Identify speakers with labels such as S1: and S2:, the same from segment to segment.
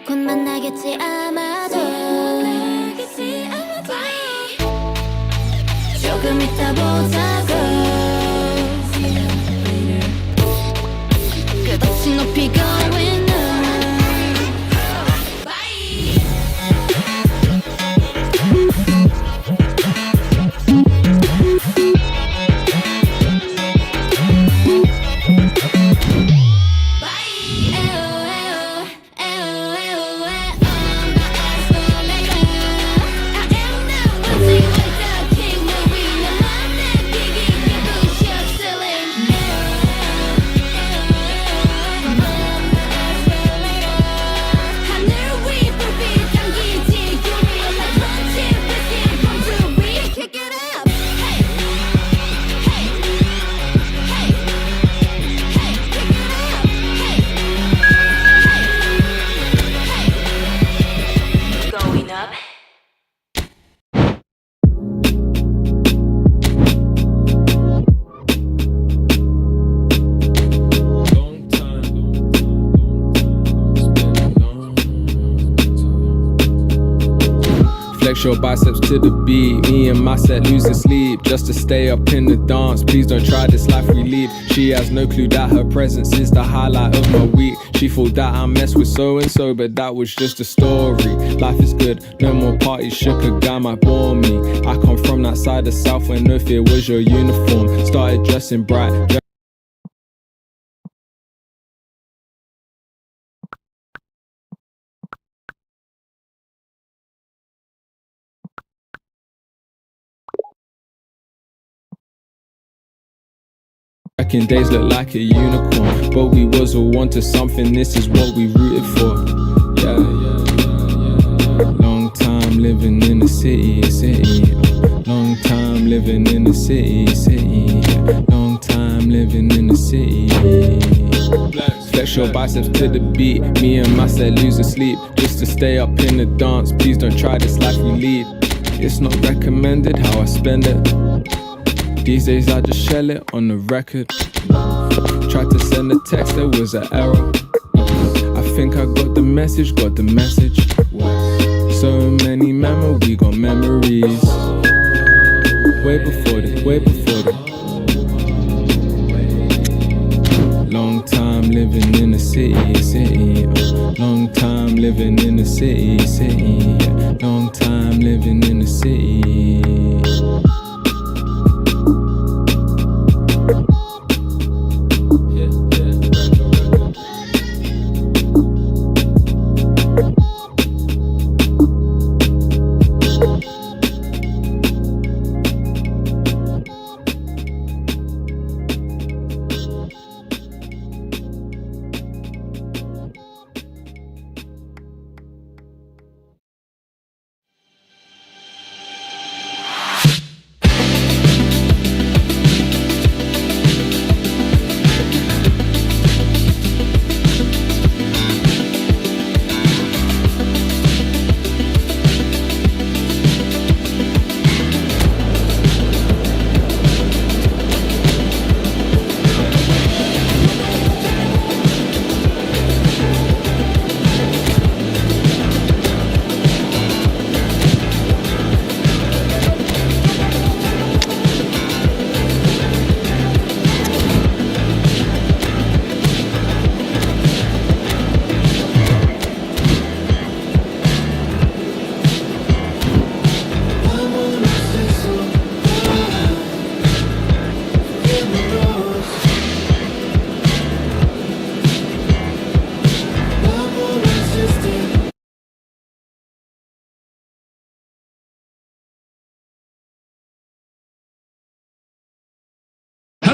S1: 곧 만나겠지 아마도 조금 이따 보자고 끝없이 높이 going up.
S2: Flex your biceps to the beat. Me and my set losing sleep just to stay up in the dance. Please don't try this life we lead. She has no clue that her presence is the highlight of my week. She thought that I messed with so and so, but that was just a story. Life is good, no more parties. Shook a guy might bore me. I come from that side of South where no fear was your uniform. Started dressing bright. Back in days looked like a unicorn, but we was all onto something. This is what we rooted for. Yeah. Long time living in the city. Long time living in the city. Long time living in the city. Flex your biceps to the beat. Me and my set losing sleep just to stay up in the dance. Please don't try this life we lead. It's not recommended how I spend it. These days I just shell it on the record. Tried to send a text, there was an error. I think I got the message. So many we got memories. Way before this. Long time living in the city. Long time living in the city. Long time living in the city.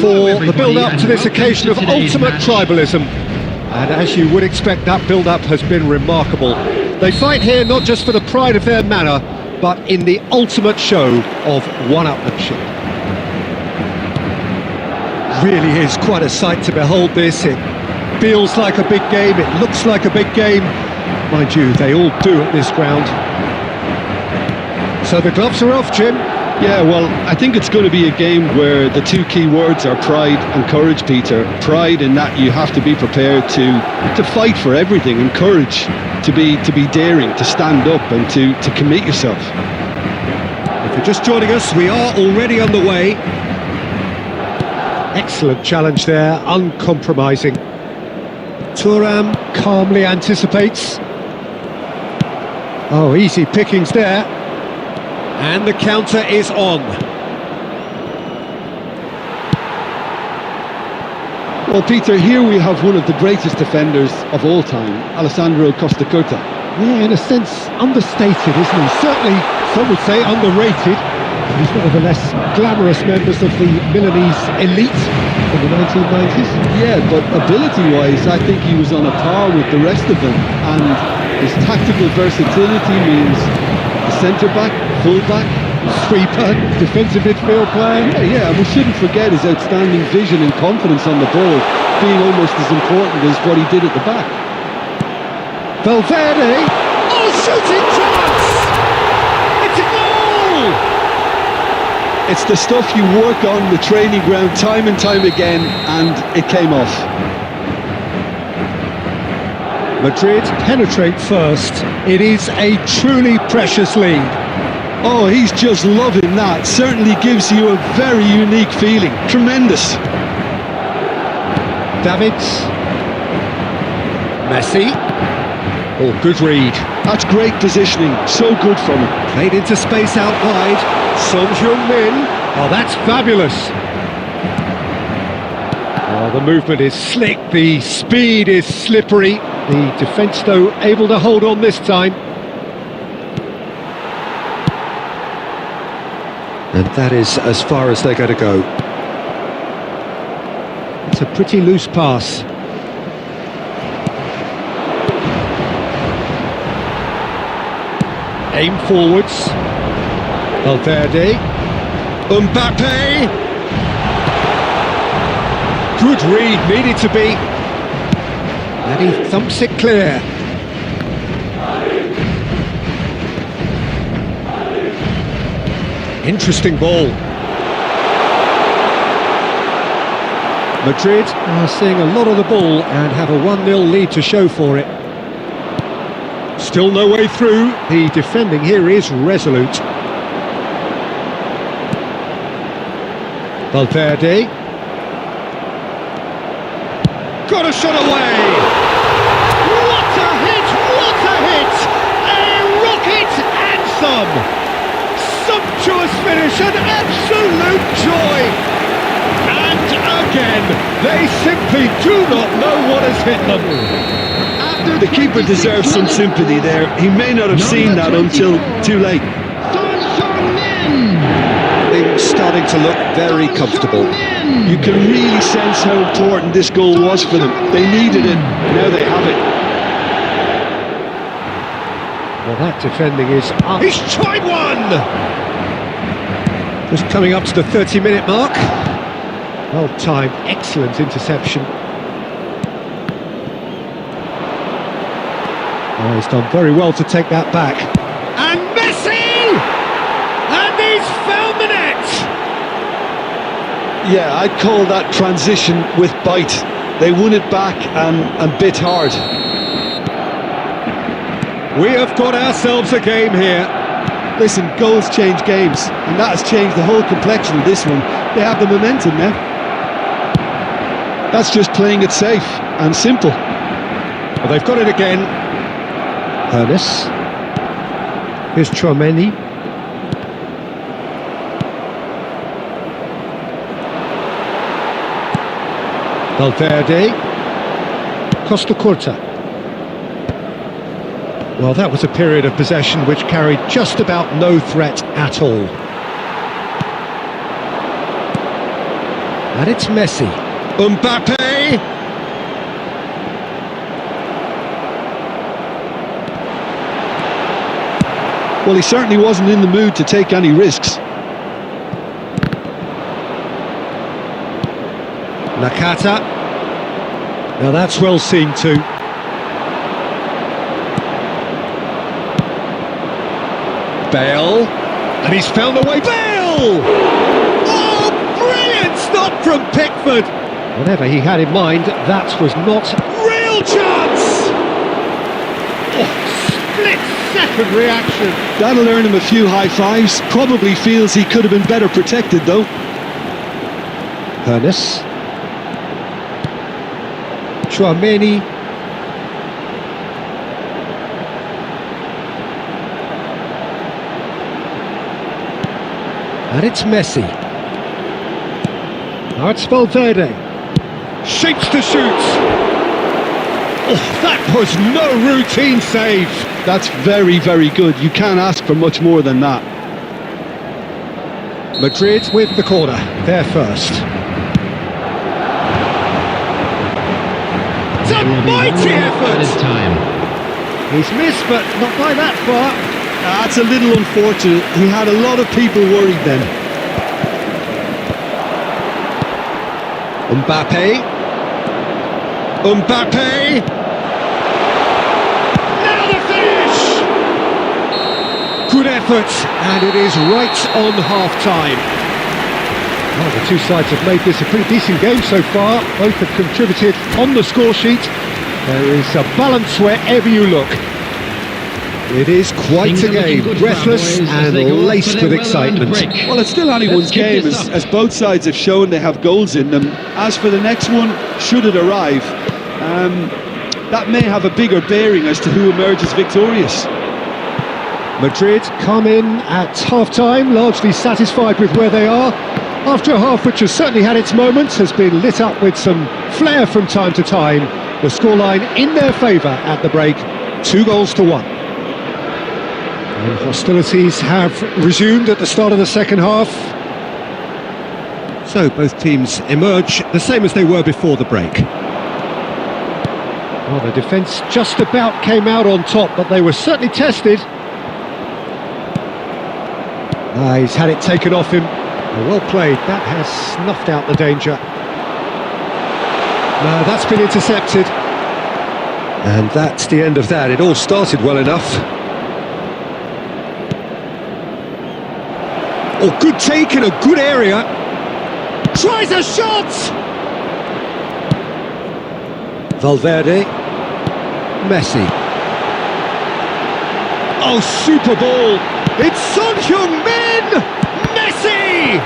S3: For the build-up to this occasion of ultimate tribalism, and as you would expect, that build-up has been remarkable. They fight here not just for the pride of their manor, but in the ultimate show of one-upmanship. Really is quite a sight to behold this. It feels like a big game, it looks like a big game. Mind you, they all do at this ground. So the gloves are off, Jim.
S4: Yeah, well, I think it's going to be a game where the two key words are pride and courage, Peter. Pride in that you have to be prepared to fight for everything, and courage to be daring, to stand up and to commit yourself.
S3: If you're just joining us, we are already underway. Excellent challenge there, uncompromising. Thuram calmly anticipates. Oh, easy pickings there. And the counter is on.
S4: Well, Peter, here we have one of the greatest defenders of all time, Alessandro Costa Curta.
S3: Yeah, in a sense, understated, isn't he? Certainly, some would say underrated. He's one of the less glamorous members of the Milanese elite in the 1990s.
S4: Yeah, but ability-wise, I think he was on a par with the rest of them. And his tactical versatility means the centre-back, full-back,
S3: Sweeper, defensive midfield player.
S4: Yeah, and we shouldn't forget his outstanding vision and confidence on the ball being almost as important as what he did at the back.
S3: Valverde! Oh, shooting chance! It's a goal!
S4: It's the stuff you work on the training ground time and time again, and it came off.
S3: Madrid penetrate first. It is a truly precious lead.
S4: Oh, he's just loving that. Certainly gives you a very unique feeling. Tremendous.
S3: Davids. Messi. Oh, good read.
S4: That's great positioning. So good from him.
S3: Played into space out wide. Son Heung-min. Oh, that's fabulous. Oh, the movement is slick. The speed is slippery. The defence, though, able to hold on this time. And that is as far as they're going to go. It's a pretty loose pass. Aim forwards. Valverde. Mbappe. Good read, needed to be. And he thumps it clear. Interesting ball. Madrid are seeing a lot of the ball and have a 1-0 lead to show for it. Still no way through. The defending here is resolute. Valverde. Got a shot away! What a hit! What a hit! A rocket and some! Sumptuous finish, an absolute joy! And again, they simply do not know what has hit them.
S4: The keeper deserves some sympathy there. He may not have seen that until too late.
S3: Things starting to look very comfortable.
S4: You can really sense how important this goal was for them. They needed it, now they have it.
S3: Well, that defending is up. He's tried one! Just coming up to the 30-minute mark. Well timed, excellent interception. Oh, he's done very well to take that back. And Messi! And he's found the net!
S4: Yeah, I'd call that transition with bite. They won it back and bit hard.
S3: We have got ourselves a game here.
S4: Listen, goals change games, and that has changed the whole complexion of this one. They have the momentum now. That's just playing it safe and simple.
S3: Well, they've got it again. Ernest. Here's Chouameni. Valverde. Costa Curta. Well, that was a period of possession which carried just about no threat at all. And it's Messi. Mbappe!
S4: Well, he certainly wasn't in the mood to take any risks.
S3: Nakata. Now that's well seen too. Bale. And he's found a way. Bale! goal! Oh, brilliant stop from Pickford! Whatever he had in mind, that was not real chance! Oh, split-second reaction.
S4: That'll earn him a few high fives. Probably feels he could have been better protected though.
S3: Hernes. Chouameni. And it's Messi. Now it's Valverde. Shapes to shoot. Oh, that was no routine save.
S4: That's very, very good. You can't ask for much more than that.
S3: Madrid with the corner. They're first. It's a mighty effort. He's missed, but not by that far.
S4: That's a little unfortunate. He had a lot of people worried then.
S3: Mbappe. Now the finish! Good effort, and it is right on half-time. Well, the two sides have made this a pretty decent game so far. Both have contributed on the score sheet. There is a balance wherever you look. It is quite a game, breathless and laced with excitement.
S4: Well, it's still anyone's game, as both sides have shown they have goals in them. As for the next one, should it arrive, that may have a bigger bearing as to who emerges victorious.
S3: Madrid come in at half-time, largely satisfied with where they are. After a half which has certainly had its moments, has been lit up with some flair from time to time. The scoreline in their favour at the break, 2-1. And hostilities have resumed at the start of the second half. So both teams emerge the same as they were before the break. Well, the defence just about came out on top, but they were certainly tested. He's had it taken off him. Well played, that has snuffed out the danger. No, that's been intercepted. And that's the end of that. It all started well enough. Oh, good take in a good area. Tries a shot! Valverde. Messi. Oh, super ball. It's Son Heung-min! Messi!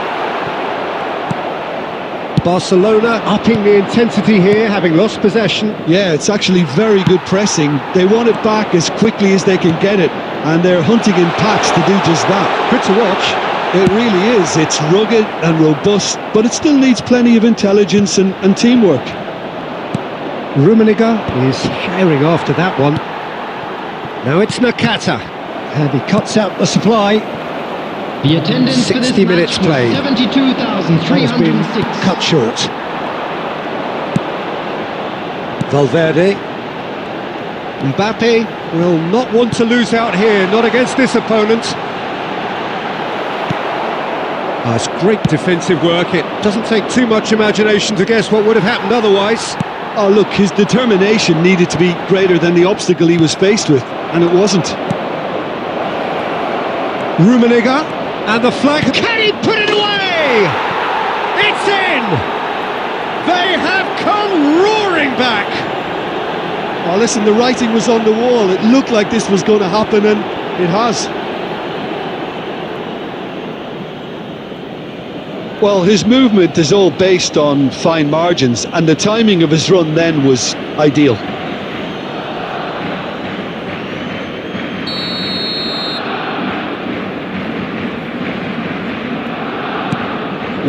S3: Barcelona upping the intensity here, having lost possession.
S4: Yeah, it's actually very good pressing. They want it back as quickly as they can get it, and they're hunting in packs to do just that.
S3: Good to watch.
S4: It really is. It's rugged and robust, but it still needs plenty of intelligence and teamwork.
S3: Rummenigge is firing after that one. Now it's Nakata, and he cuts out the supply.
S5: The attendance
S3: 60
S5: for this
S3: minutes
S5: match
S3: played.
S5: 72,306.
S3: Cut short. Valverde. Mbappe will not want to lose out here, not against this opponent. It's great defensive work. It doesn't take too much imagination to guess what would have happened otherwise.
S4: Oh, look, his determination needed to be greater than the obstacle he was faced with, and it wasn't.
S3: Rummenigge, and the flag. Can he put it away? It's in! They have come roaring back!
S4: Oh, listen, the writing was on the wall. It looked like this was going to happen, and it has. Well, his movement is all based on fine margins, and the timing of his run then was ideal.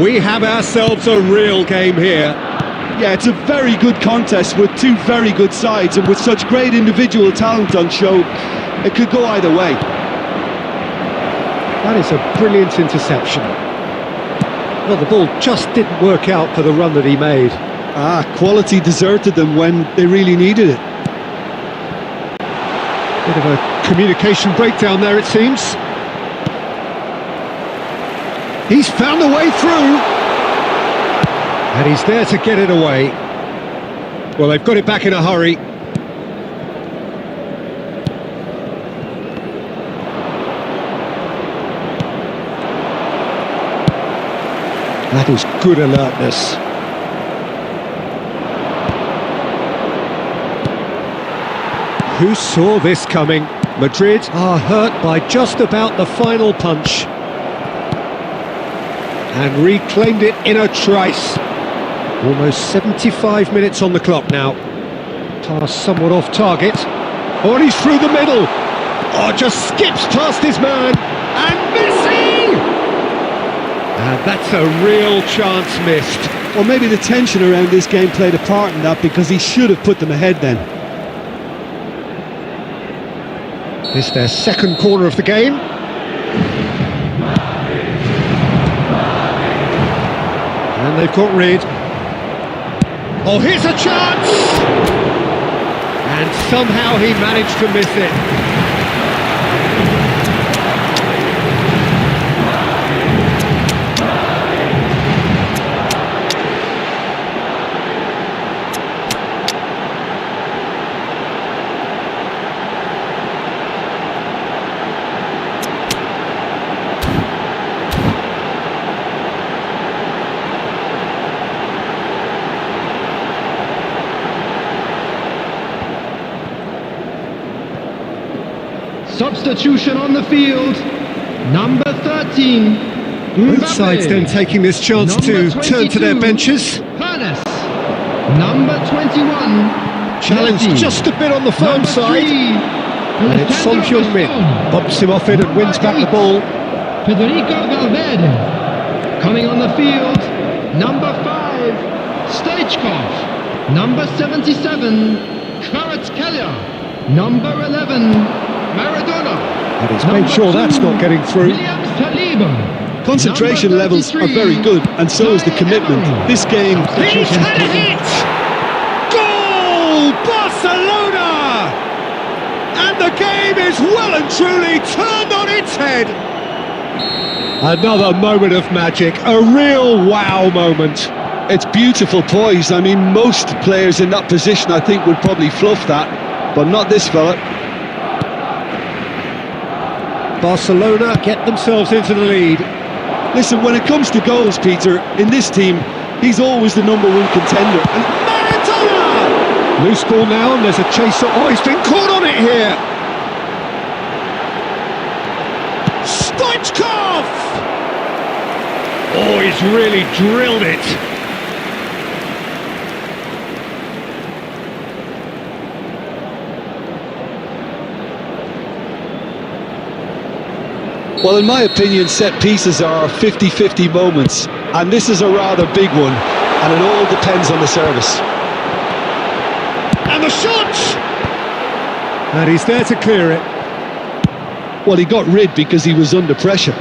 S3: We have ourselves a real game here.
S4: Yeah, it's a very good contest with two very good sides, and with such great individual talent on show, it could go either way.
S3: That is a brilliant interception. Well, the ball just didn't work out for the run that he made.
S4: Quality deserted them when they really needed it.
S3: Bit of a communication breakdown there, it seems. He's found a way through. And he's there to get it away. Well, they've got it back in a hurry. That is good alertness. Who saw this coming? Madrid are hurt by just about the final punch. And reclaimed it in a trice. Almost 75 minutes on the clock now. Pass somewhat off target. Oh, and he's through the middle. Oh, just skips past his man. And Messi! And that's a real chance missed.
S4: Well, maybe the tension around this game played a part in that, because he should have put them ahead then.
S3: It's their second corner of the game. And they've got rid. Oh, here's a chance! And somehow he managed to miss it.
S5: Substitution on the field. Number 13.
S3: Both sides then taking this chance to turn to their benches.
S5: Harness. Number 21.
S3: Challenged
S5: Messi.
S3: just a bit on the firm
S5: Number
S3: side.
S5: 3.
S3: And it's Son Heung-min. Bumps him off it and wins back the ball.
S5: Federico Valverde. Coming on the field. Number 5. Stoichkov. Number 77. Kvaratskhelia. Number 11. Maradona.
S3: And he's made sure that's not getting through.
S5: William Saliba.
S4: Concentration
S5: Number
S4: levels are
S5: 33.
S4: very good, and so is the commitment. This game...
S3: He's had a hit! Goal! Barcelona! And the game is well and truly turned on its head. Another moment of magic, a real wow moment.
S4: It's beautiful poise. I mean, most players in that position, I think, would probably fluff that, but not this fella.
S3: Barcelona get themselves into the lead.
S4: Listen, when it comes to goals, Peter, in this team, he's always the #1 contender. And
S3: Maradona! Loose ball now, and there's a chaser. Oh, he's been caught on it here. Stoichkov! Oh, he's really drilled it.
S4: well, in my opinion, set pieces are 50-50 moments, and this is a rather big one, and it all depends on the service.
S3: And the shot! And he's there to clear it.
S4: Well, he got rid because he was under pressure.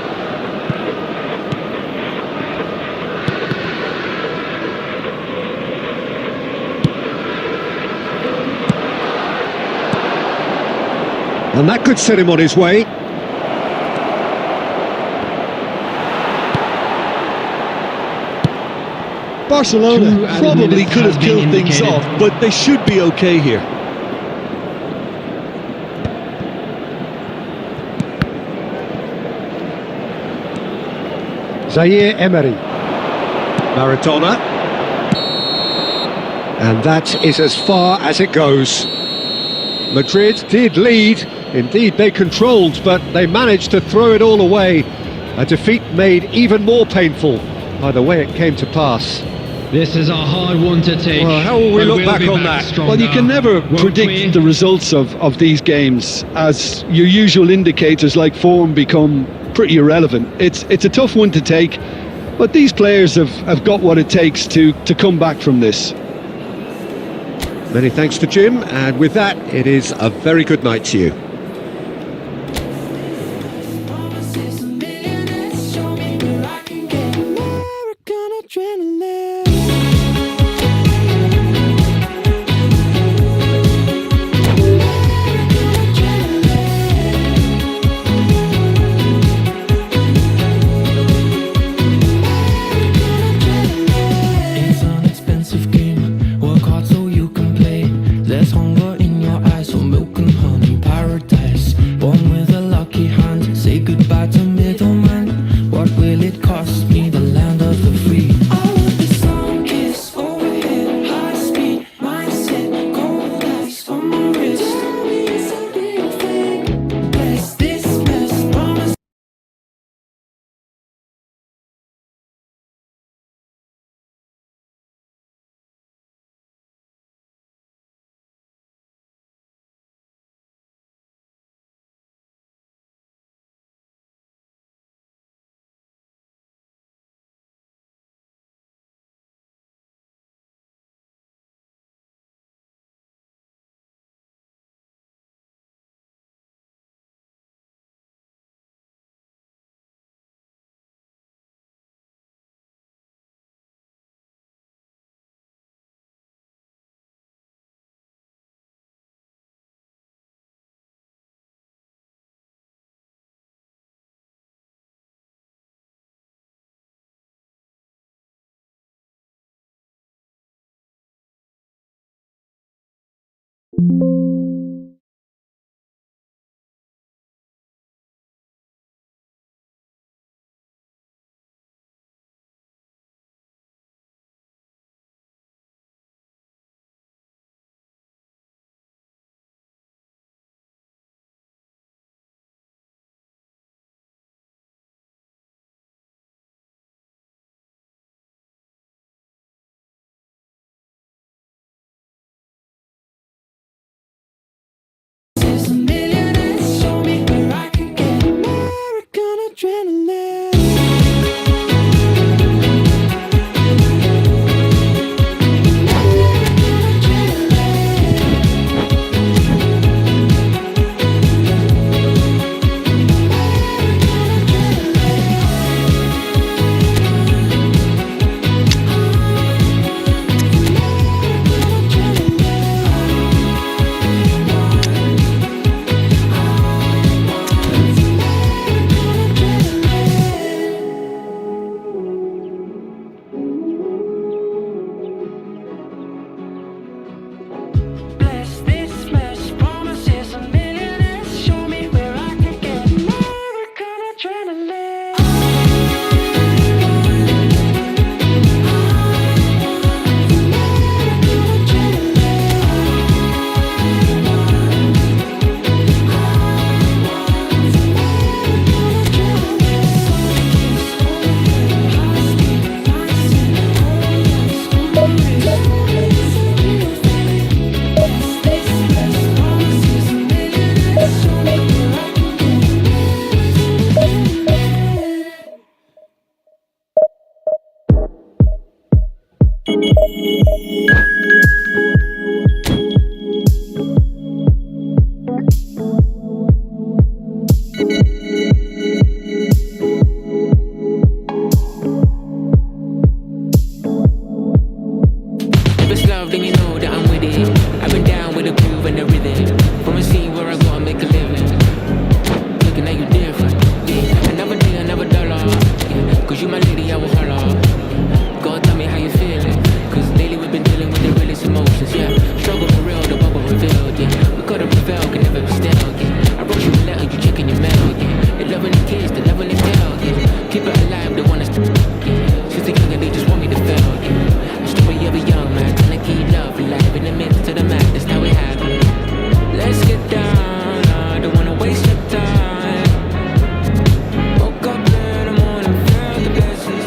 S3: And that could set him on his way.
S4: Barcelona probably could have killed things off, but they should be okay here.
S3: Zaire Emery. Maradona. And that is as far as it goes. Madrid did lead, indeed they controlled, but they managed to throw it all away. A defeat made even more painful by the way it came to pass.
S5: This is a hard one to take.
S3: Well, how will we look back on that?
S4: Well, you can never predict the results of these games, as your usual indicators like form become pretty irrelevant. It's a tough one to take, but these players have got what it takes to come back from this.
S3: Many thanks to Jim, and with that, it is a very good night to you.
S6: It's an expensive game. Work hard so you can play. There's hunger in your eyes, so milk and honey, paradise. There's a millionaire, show me where I can get American adrenaline. Bless this mess, promises a millionaire. Show me where I can get American adrenaline.
S7: If it's love, then you know that I'm with it. I've been down with the groove and the rhythm. From a scene where I go and make a living. Looking at you different, yeah. Another day, another dollar, yeah. Cause you my lady, I will holler. God, tell me how you feeling. Cause lately we've been dealing with the realest emotions, yeah. Struggle for real, the bubble revealed, yeah. We gotta prevail, can never be still, yeah. I wrote you a letter, you checking your mail, yeah. They loving the kids, they loving the girl, yeah. Keep it alive, they want us to, yeah. Since they're younger, they just want me to fail, yeah. I'm still a young man, trying to keep love alive in the midst of the madness that we have. Let's get down, I don't wanna waste your time. Woke up in the morning, felt the blessings.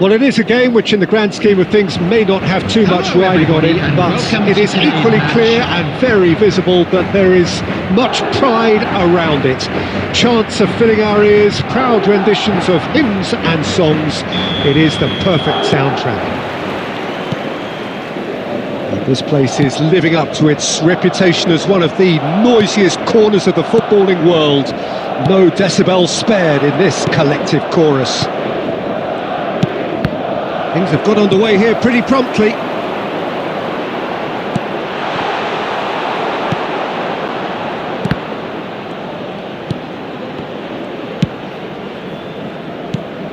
S3: Well, it is a game which in the grand scheme of things may not have too much
S4: Hello,
S3: riding on it,
S4: everybody, and
S3: but
S4: welcome
S3: it
S4: to
S3: is
S4: today's
S3: equally
S4: match.
S3: clear and very visible that there is much pride around it. Chants are filling our ears, proud renditions of hymns and songs. It is the perfect soundtrack. This place is living up to its reputation as one of the noisiest corners of the footballing world. No decibels spared in this collective chorus. Things have got underway here pretty promptly.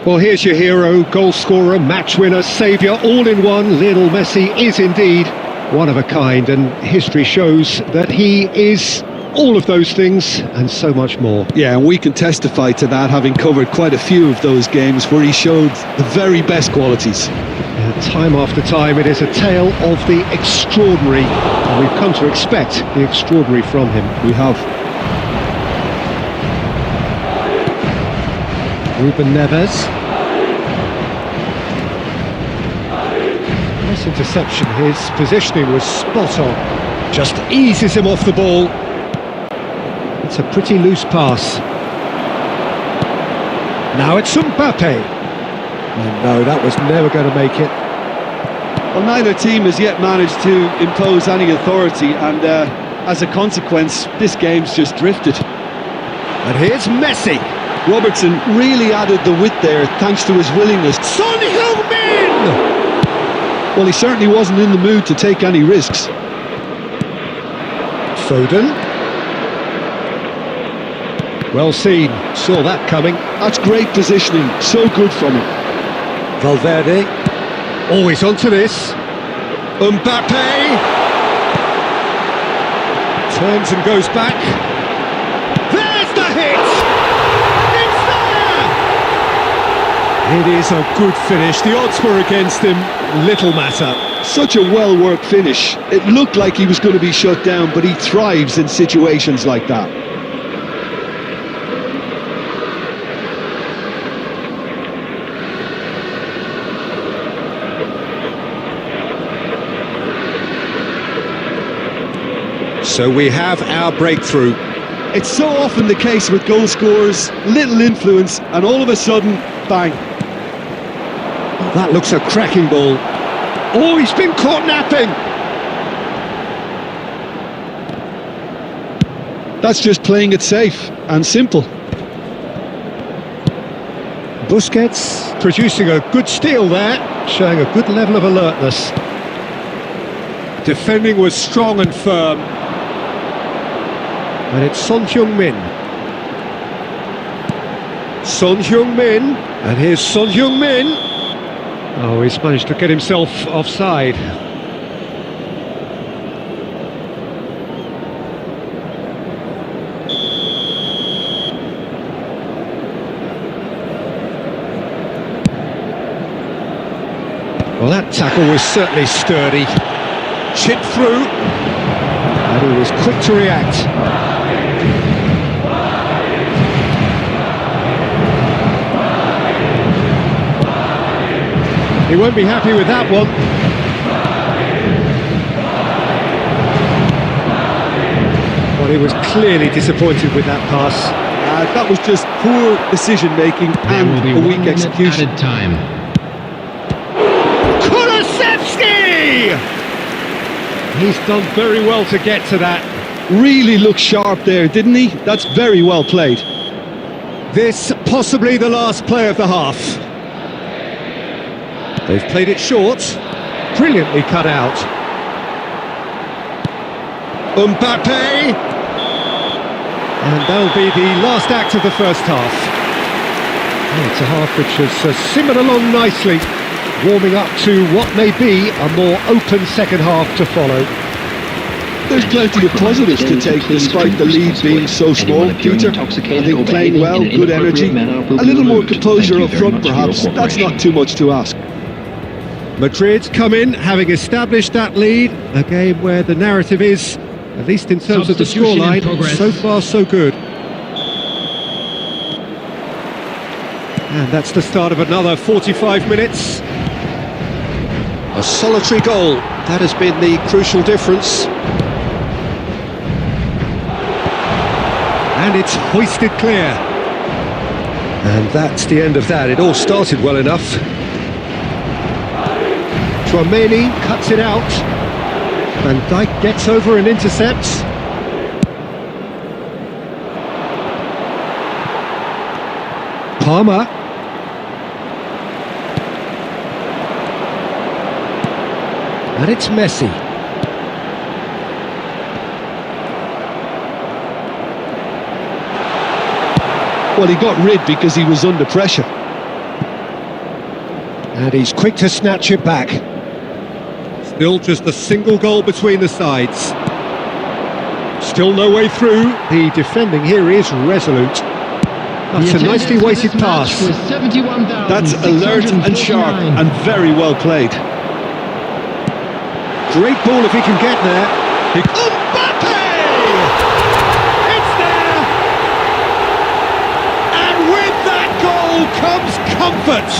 S3: Well, here's your hero, goal scorer, match winner, saviour, all in one. Lionel Messi is indeed one of a kind, and history shows that he is all of those things and so much more.
S4: Yeah, and we can testify to that, having covered quite a few of those games where he showed the very best qualities.
S3: Time after time, it is a tale of the extraordinary, and we've come to expect the extraordinary from him.
S4: We have.
S3: Ruben Neves. Nice interception, his positioning was spot on. Just eases him off the ball. It's a pretty loose pass. Now it's Mbappe. And no, that was never going to make it.
S4: Well, neither team has yet managed to impose any authority, and as a consequence, this game's just drifted.
S3: And here's Messi.
S4: Robertson really added the width there, thanks to his willingness.
S3: Son Heung-min!
S4: Well, he certainly wasn't in the mood to take any risks.
S3: Foden. Well seen, saw that coming.
S4: That's great positioning, so good from him.
S3: Valverde. Always onto this. Mbappe! Turns and goes back. There's the hit! It's there! It is a good finish. The odds were against him. Little matter.
S4: Such a well-worked finish. It looked like he was going to be shut down, but he thrives in situations like that.
S3: So we have our breakthrough.
S4: It's so often the case with goal scorers, little influence, and all of a sudden, bang.
S3: That looks a cracking ball. Oh, he's been caught napping.
S4: That's just playing it safe and simple.
S3: Busquets producing a good steal there, showing a good level of alertness. Defending was strong and firm. And it's Son Heung-min. Son Heung-min, and here's Son Heung-min. Oh, he's managed to get himself offside. Well, that tackle was certainly sturdy. Chipped through, and he was quick to react. He won't be happy with that one. Well, he was clearly disappointed with that pass.
S4: That was just poor decision-making and a weak execution.
S5: Added time.
S3: Kulusevski! He's done very well to get to that.
S4: Really looked sharp there, didn't he? That's very well played.
S3: This possibly the last play of the half. They've played it short, brilliantly cut out. Mbappe! And that'll be the last act of the first half. Oh, it's a half which has simmered along nicely, warming up to what may be a more open second half to follow.
S4: There's plenty of positives to take despite the lead being so small, Peter. I think playing well, good energy, a little more composure up front perhaps, that's not too much to ask.
S3: Madrid come in, having established that lead, a game where the narrative is, at least in terms of the scoreline, so far so good. And that's the start of another 45 minutes. A solitary goal, that has been the crucial difference. And it's hoisted clear. And that's the end of that. It all started well enough. Tchouaméni cuts it out. Van Dijk gets over and intercepts. Palmer. And it's Messi.
S4: Well, he got rid because he was under pressure.
S3: And he's quick to snatch it back. Still just a single goal between the sides. Still no way through. The defending here is resolute. That's a nicely weighted pass.
S4: That's alert and sharp and very well played.
S3: Great ball if he can get there. Mbappe! It's there! And with that goal comes comfort.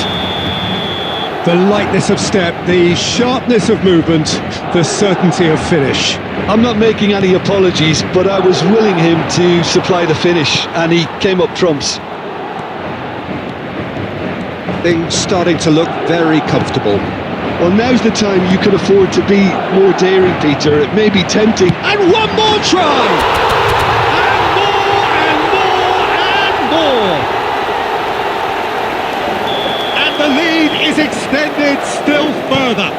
S3: The lightness of step, the sharpness of movement, the certainty of finish.
S4: I'm not making any apologies, but I was willing him to supply the finish, and he came up trumps.
S3: Things starting to look very comfortable.
S4: Well, now's the time you can afford to be more daring, Peter. It may be tempting.
S3: And one more try! And more, and more, and more! And the lead is extended still further.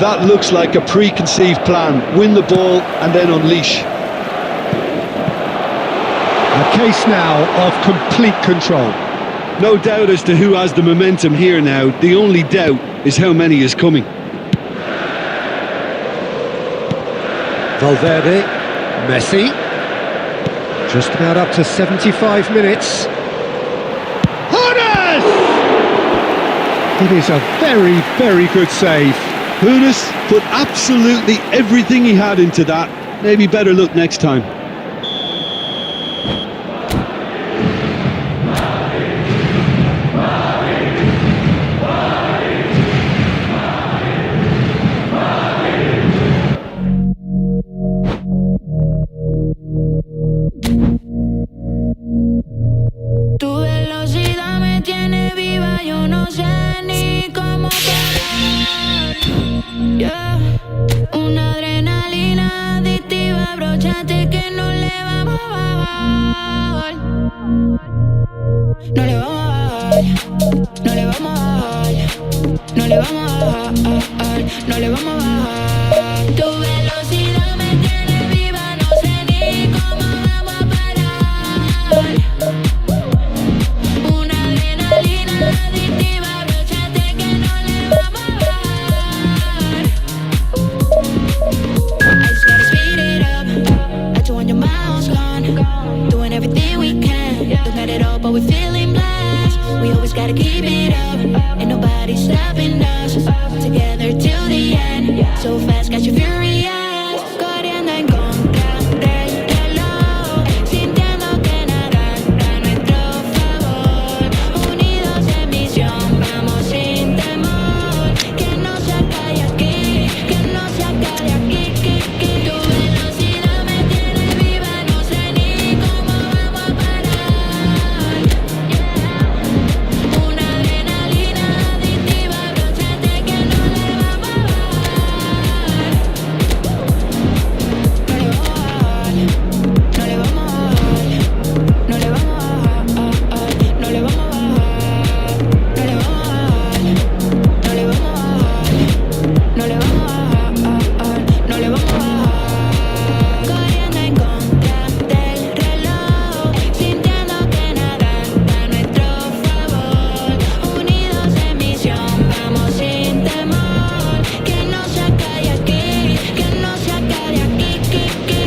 S4: That looks like a preconceived plan. Win the ball and then unleash.
S3: A case now of complete control.
S4: No doubt as to who has the momentum here now. The only doubt is how many is coming.
S3: Valverde. Messi. Just about up to 75 minutes. Hones! It is a very, very good save.
S4: Hunis put absolutely everything he had into that. Maybe better luck next time.
S1: Tu velocidad me tiene viva, yo no sé ni cómo parar. Yeah. Una adrenalina adictiva, abróchate que no le vamos a bajar. No le vamos a bajar, no le vamos a bajar, no le vamos a bajar, no le vamos a bajar. Tu velocidad me tiene viva, no sé ni cómo vamos a parar. Una adrenalina adictiva, abróchate que no le vamos a bajar. I just gotta speed it up, at 200 miles gone, doing everything we can. Look at it all, but we're feeling blessed. We always gotta keep it up, ain't nobody stopping us. Together till the end, so fast, got you furious. Corriendo en contra del reloj, sintiendo que nada está a nuestro favor. Unidos en misión, vamos sin temor. Que no se acabe aquí, que no se acabe aquí. Tu velocidad me tiene viva, no sé ni cómo vamos a parar. Una adrenalina adictiva, abróchate que no le vamos a bajar. No le vamos a bajar, no le vamos a bajar, no le vamos a bajar, no le vamos a bajar, no le vamos a bajar, no le vamos a bajar, no le vamos a bajar. Corriendo en contra del reloj, sintiendo que nada está a nuestro favor. Unidos en misión, vamos sin temor. Que no se acabe aquí, que no se acabe aquí.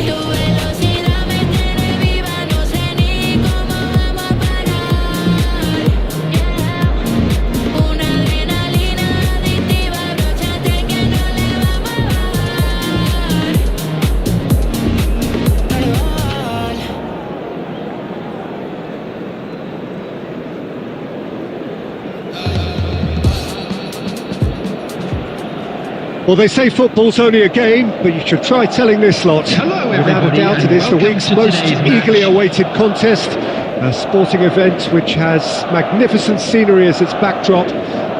S1: Tu velocidad me tiene viva, no sé ni cómo vamos a parar. Una adrenalina adictiva, abróchate que no le vamos a bajar. No le vamos a bajar.
S3: Well, they say football's only a game, but you should try telling this lot.
S5: Hello,
S3: Without a
S5: everybody,
S3: doubt, it
S5: and
S3: is the
S5: welcome
S3: week's
S5: to
S3: most
S5: today's match.
S3: eagerly awaited contest. A sporting event which has magnificent scenery as its backdrop.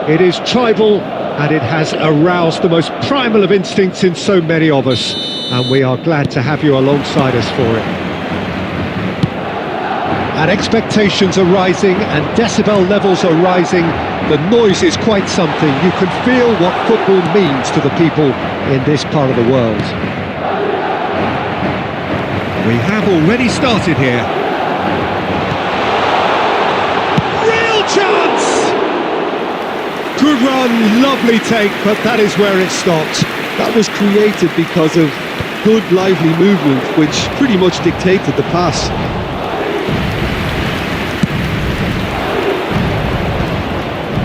S3: It is tribal, and it has aroused the most primal of instincts in so many of us. And we are glad to have you alongside us for it. And expectations are rising and decibel levels are rising. The noise is quite something. You can feel what football means to the people in this part of the world. We have already started here. Real chance! Good run, lovely take, but that is where it stopped.
S4: That was created because of good, lively movement, which pretty much dictated the pass.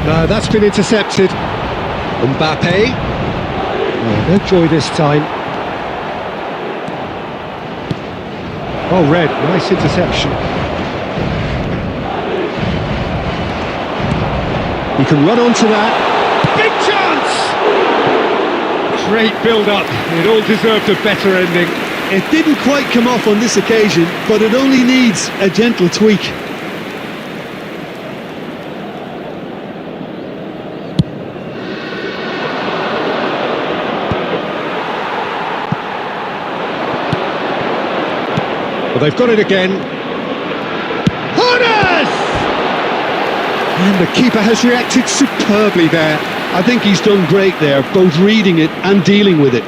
S3: No, that's been intercepted. Mbappe. Oh, no joy this time. Oh, Red, nice interception. He can run onto that. Big chance! Great build-up. It all deserved a better ending.
S4: It didn't quite come off on this occasion, but it only needs a gentle tweak.
S3: Well, they've got it again. Hones! And the keeper has reacted superbly there.
S4: I think he's done great there, both reading it and dealing with it.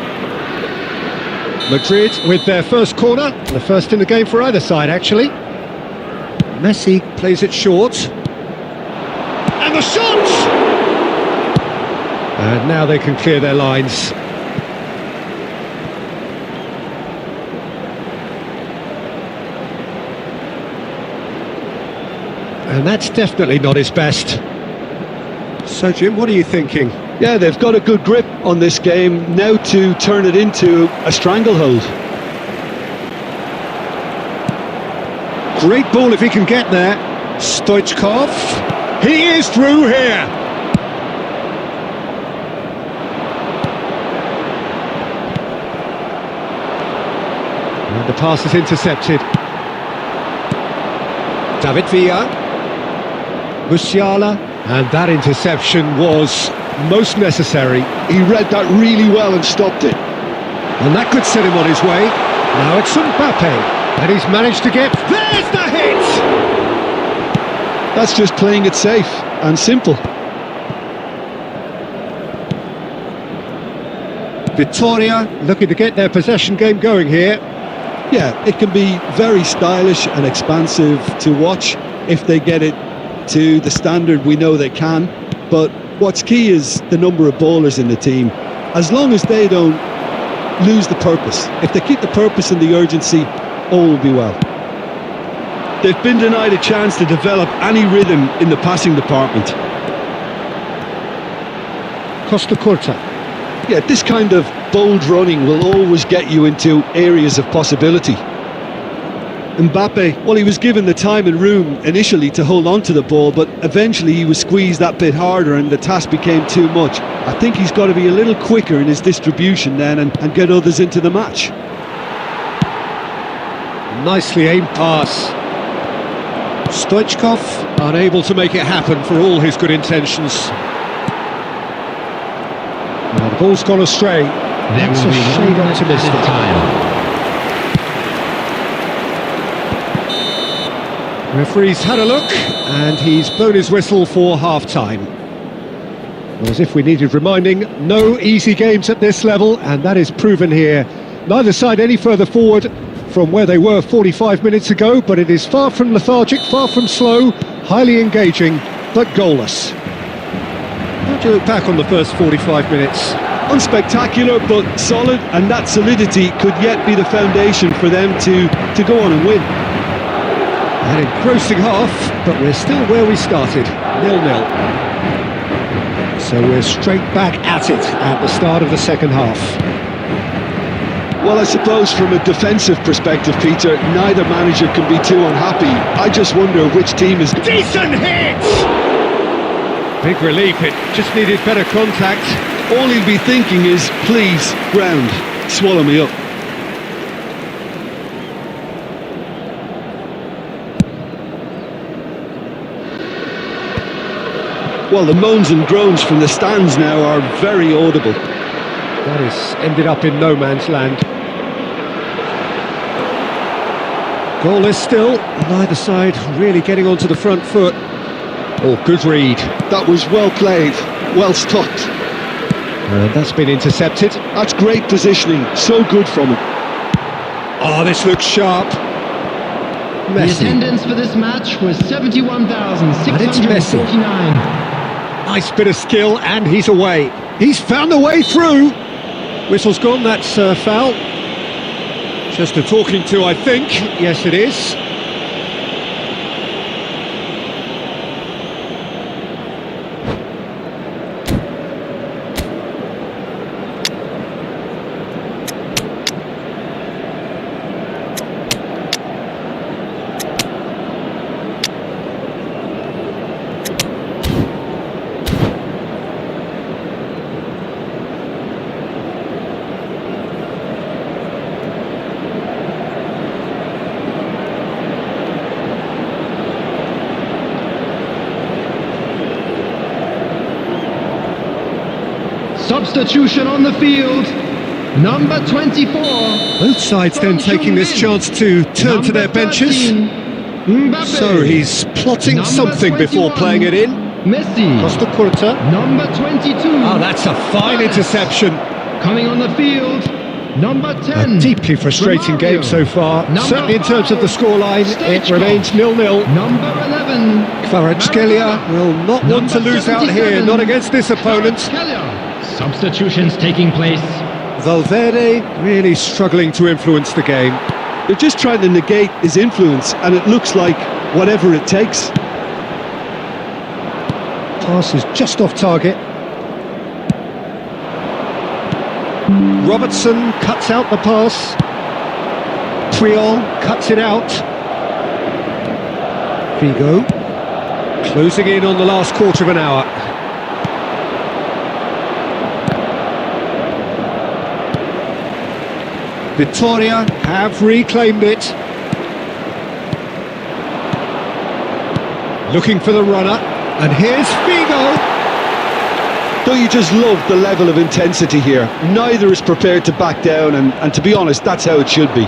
S3: Madrid with their first corner, the first in the game for either side, actually. Messi plays it short. And the shot! And now they can clear their lines. And that's definitely not his best. So, Jim, what are you thinking?
S4: Yeah, they've got a good grip on this game, now to turn it into a stranglehold.
S3: Great ball if he can get there. Stoichkov. He is through here. And the pass is intercepted. David Villa. Musiala. And that interception was most necessary.
S4: He read that really well and stopped it.
S3: And that could set him on his way. Now it's Mbappe. And he's managed to get... There's the hit!
S4: That's just playing it safe and simple.
S3: Vittoria looking to get their possession game going here.
S4: Yeah, it can be very stylish and expansive to watch if they get it to the standard we know they can. But what's key is the number of ballers in the team. As long as they don't lose the purpose, if they keep the purpose and the urgency, all will be well. They've been denied a chance to develop any rhythm in the passing department.
S3: Costa Curta.
S4: Yeah, this kind of bold running will always get you into areas of possibility. Mbappe, well, he was given the time and room initially to hold on to the ball, but eventually he was squeezed that bit harder and the task became too much. I think he's got to be a little quicker in his distribution then and get others into the match.
S3: Nicely aimed pass. Stoichkov unable to make it happen for all his good intentions. Now the ball's gone astray.
S5: There
S3: That's
S5: will
S3: a
S5: be
S3: shade
S5: 1 minute
S3: optimistic.
S5: added time.
S3: Referee's had a look and he's blown his whistle for half-time. Well, as if we needed reminding, no easy games at this level, and that is proven here. Neither side any further forward from where they were 45 minutes ago, but it is far from lethargic, far from slow, highly engaging, but goalless. How do you look back on the first 45 minutes?
S4: Unspectacular but solid, and that solidity could yet be the foundation for them to go on and win.
S3: An engrossing half, but we're still where we started, 0-0. So we're straight back at it at the start of the second half.
S4: Well, I suppose from a defensive perspective, Peter, neither manager can be too unhappy. I just wonder which team is...
S3: Decent hit! Big relief, it just needed better contact.
S4: All he'll be thinking is, please, ground, swallow me up. Well, the moans and groans from the stands now are very audible.
S3: That has ended up in no man's land. Goalless still, neither side really getting onto the front foot. Oh, good read.
S4: That was well played, well stopped.
S3: And that's been intercepted.
S4: That's great positioning, so good from him.
S3: Oh, this looks sharp.
S5: The
S3: Messi.
S5: attendance for this match was 71,649.
S3: Nice bit of skill, and he's away. He's found the way through. Whistle's gone, that's foul. Just a talking to, I think. Yes, it is.
S5: Substitution on the field, number 24.
S3: Both sides then taking this chance to turn to their benches.
S5: Mbappe.
S3: So he's plotting
S5: Number
S3: something before
S5: 21.
S3: playing it in.
S5: Messi.
S3: Costa Curta.
S5: Number 22.
S3: Oh, that's a fine interception.
S5: Coming on the field, number 10.
S3: A deeply frustrating
S5: Romario.
S3: game so far.
S5: Number
S3: Certainly in terms of the
S5: 5,
S3: scoreline, it
S5: Stoichkov.
S3: remains 0-0.
S5: Number 11.
S3: Kvaratskhelia will not want to
S5: Number
S3: lose out here,
S5: 77.
S3: not against this opponent.
S5: Kvaratskhelia. Substitutions taking place.
S3: Valverde really struggling to influence the game.
S4: They're just trying to negate his influence, and it looks like whatever it takes.
S3: Pass is just off target. Robertson cuts out the pass. Puyol cuts it out. Figo closing in on the last quarter of an hour. Vitoria have reclaimed it. Looking for the runner, and here's Figo.
S4: Don't you just love the level of intensity here? Neither is prepared to back down, and to be honest, that's how it should be.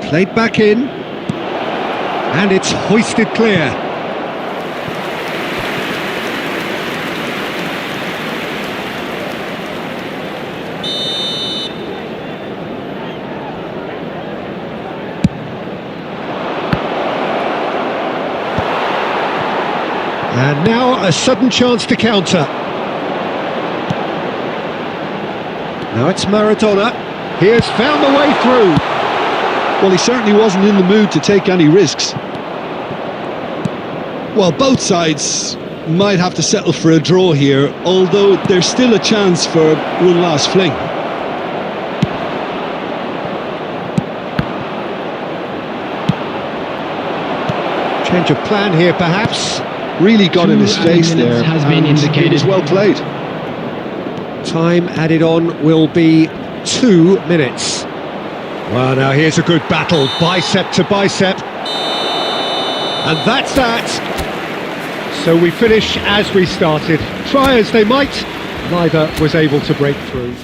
S3: Played back in, and it's hoisted clear. And now a sudden chance to counter. Now it's Maradona. He has found the way through.
S4: Well, he certainly wasn't in the mood to take any risks. Well, both sides might have to settle for a draw here, although there's still a chance for one last fling.
S3: Change of plan here, perhaps.
S4: Really got in his face there.
S5: Has been
S4: and
S5: indicated.
S4: It was well played.
S3: Time added on will be 2 minutes. Well, now here's a good battle, bicep to bicep. And that's that. So we finish as we started. Try as they might, neither was able to break through.